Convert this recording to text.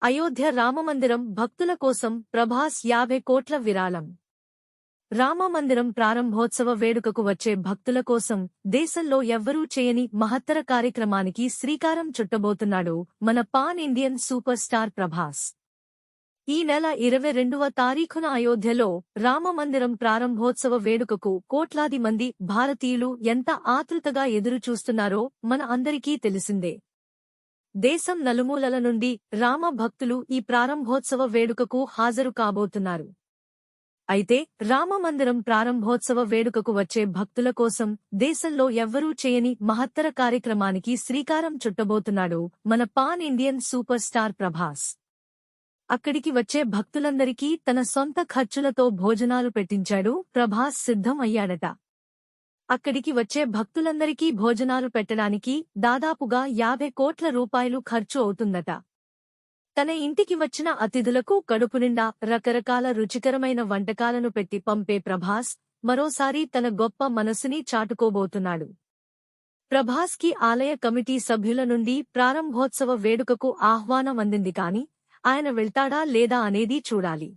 అయోధ్య రామమందిరం భక్తుల కోసం ప్రభాస్ 50 కోట్ల విరాళం. రామమందిరం ప్రారంభోత్సవ వేడుకకు వచ్చే భక్తుల కోసం దేశంలో ఎవ్వరూ చేయని మహత్తర కార్యక్రమానికి శ్రీకారం చుట్టబోతున్నాడు మన pan Indian super star Prabhas. ఈ నెల 22వ తారీఖున అయోధ్యలో రామమందిరం ప్రారంభోత్సవ వేడుకకు కోట్లాది మంది భారతీయులు ఎంత ఆతృతగా ఎదురుచూస్తున్నారో మన అందరికీ తెలిసిందే. దేశం నలుమూలల నుండి రామ భక్తులు ఈ ప్రారంభోత్సవ వేడుకకు హాజరు కాబోతున్నారు. అయితే రామమందిరం ప్రారంభోత్సవ వేడుకకు వచ్చే భక్తుల కోసం దేశంలో ఎవ్వరూ చేయని మహత్తర కార్యక్రమానికి శ్రీకారం చుట్టబోతున్నాడు మన pan Indian super star Prabhas. అక్కడికి వచ్చే భక్తులందరికీ తన సొంత ఖర్చులతో భోజనాలు పెట్టించాడు ప్రభాస్. సిద్ధం అయ్యాడట. అక్కడికి వచ్చే భక్తులందరికీ భోజనాలు పెట్టడానికి దాదాపుగా 50 కోట్ల రూపాయలు ఖర్చు అవుతుందట. తన ఇంటికి వచ్చిన అతిథులకు కడుపునిండా రకరకాల రుచికరమైన వంటకాలను పెట్టి పంపే ప్రభాస్ మరోసారి తన గొప్ప మనసుని చాటుకోబోతున్నాడు. ప్రభాస్ కి ఆలయ కమిటీ సభ్యుల నుండి ప్రారంభోత్సవ వేడుకకు ఆహ్వానం అందింది కానీ ఆయన వెళ్తాడా లేదా అనేది చూడాలి.